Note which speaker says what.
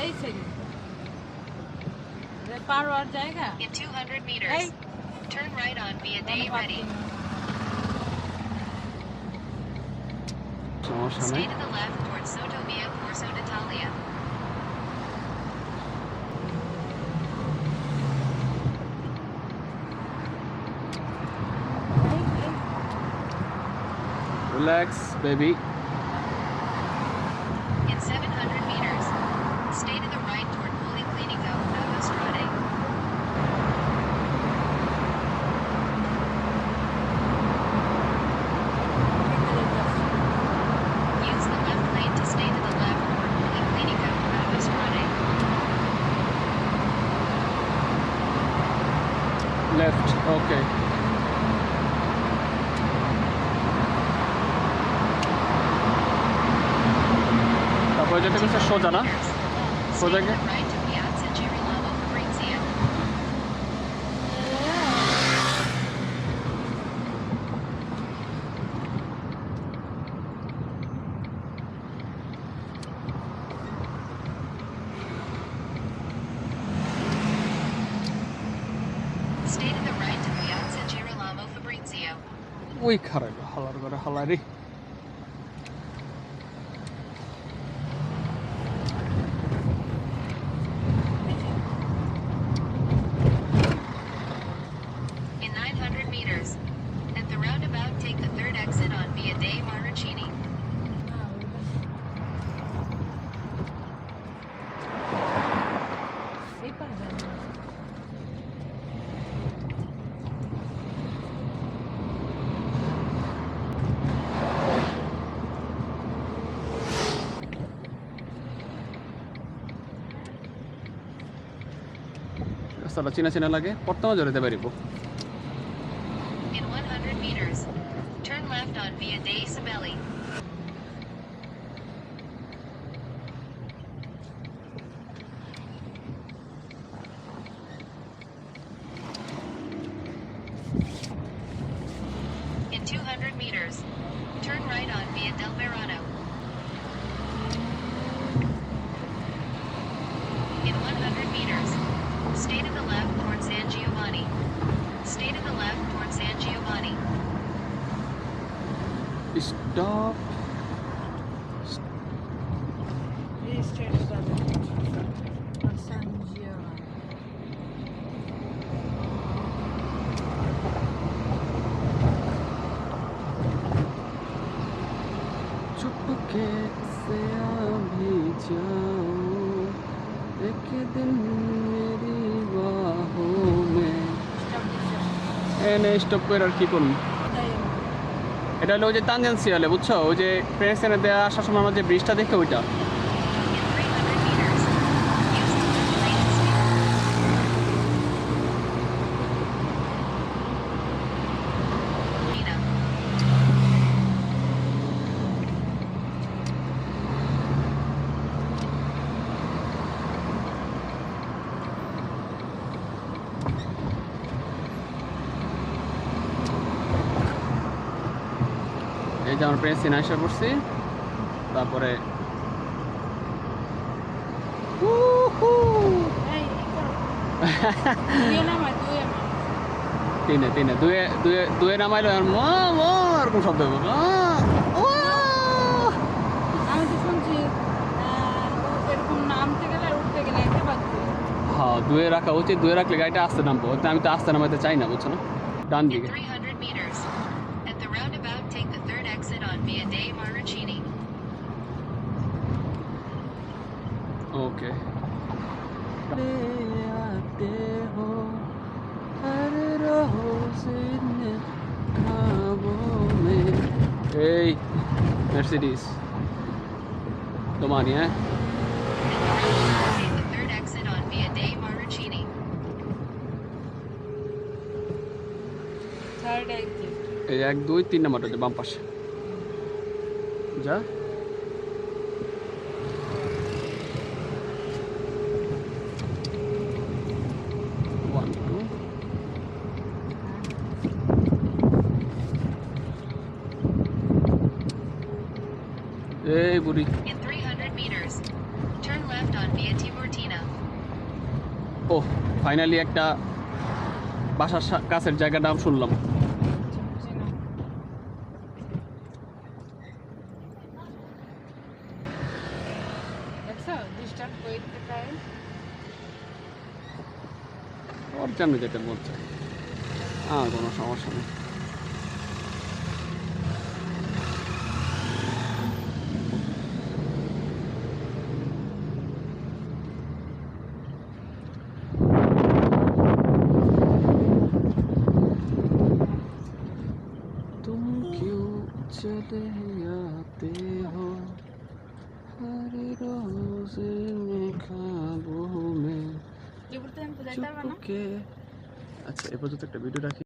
Speaker 1: এই সাইডে পার হওয়ার জায়গা।
Speaker 2: In 200 meters, turn right on via Day Ready. Stay to the left towards Soto via Corso d'Italia.
Speaker 3: Relax, baby.
Speaker 2: In 700 meters, stay to the right toward Policlinico, Autostrade. Use the left lane to stay to the left toward Policlinico, Autostrade.
Speaker 3: Left, okay. তারপর যেটা হচ্ছে সোজা না সোজা
Speaker 2: Stay to
Speaker 3: gay
Speaker 2: the right to Piazza Girolamo Fabrizio. Stay to the right to Piazza Girolamo Fabrizio.
Speaker 3: ওই খারাপ হালার করে হালারি
Speaker 2: In 900 meters, at the roundabout, take the third exit on via Dei Marrucini.
Speaker 1: এই পার যাবে।
Speaker 3: রাস্তাটা চিনা চিনা লাগে প্রথমে জড়িতে পারিব
Speaker 2: In 100 meters, turn left on via Dei Sabelli. In 200 meters, turn right on via Del Verano. In 100 meters, stay to the left towards San Giovanni. Stay to the left towards San Giovanni.
Speaker 3: Stop
Speaker 1: এই স্ট্রেটে যাবে। আর সান Giovani.
Speaker 3: चुपके से आ भी जाओ एक दिन मेरी बाहों में এনে স্টপ করে আর কি করুন এটা হলো ওই যে তানজেন্সিয়ালে বুঝছো ওই যে প্রেসেনে দেওয়া আসার সময় আমার যে ব্রিজটা দেখে ওইটা
Speaker 2: In 300 meters, use the left lane to stay. Nina.
Speaker 3: এই যে আমার প্রেসিন আসা পড়ছি তারপরে
Speaker 1: এই করো। দুইয়ে নামায়, দুইয়ে নামায়।
Speaker 3: তিনে তিনে দুয়ে দুয়ে দুয়ে নামাইলো আর মা মা এরকম শব্দ হবে
Speaker 1: আমি তো শুনছি এরকম নামতে গেলে আর উঠতে গেলে একটা বাজবে।
Speaker 3: হ্যাঁ দুয়ে রাখা উচিত দুয়ে রাখলে গাড়িটা আস্তে নামবো তো আমি তো আস্তে নামাইতে চাই না বুঝছো না ডান
Speaker 2: In
Speaker 3: দিকে
Speaker 2: 300 meters, at the roundabout, take the third exit on via Dei Marrucini.
Speaker 3: Okay आते हो हर रोज इन ख्वाबों में এই Mercedes তোমারই হ্যাঁ
Speaker 2: At the roundabout, take the third exit on via Dei Marrucini.
Speaker 1: Third exit.
Speaker 3: এই 1 2 3 নাম্বারটা যে বাম পাশে যা এই বুড়ি
Speaker 2: In 300 meters, Turn left on Via Tiburtina.
Speaker 3: ও ফাইনালি একটা বাসার কাছের জায়গার নাম শুনলাম।
Speaker 1: বুঝি না। দেখছো ডিস্টার্ব করতে পারে।
Speaker 3: ওর জন্য যেতে বলছে আর কোনো সমস্যা নেই। तुम क्यों चले आते हो हर रोज में ख्वाबों में
Speaker 1: এবার তো আমি বুঝাইতে পারবো না।
Speaker 3: চুপকে। আচ্ছা এ পর্যন্ত একটা ভিডিও রাখি।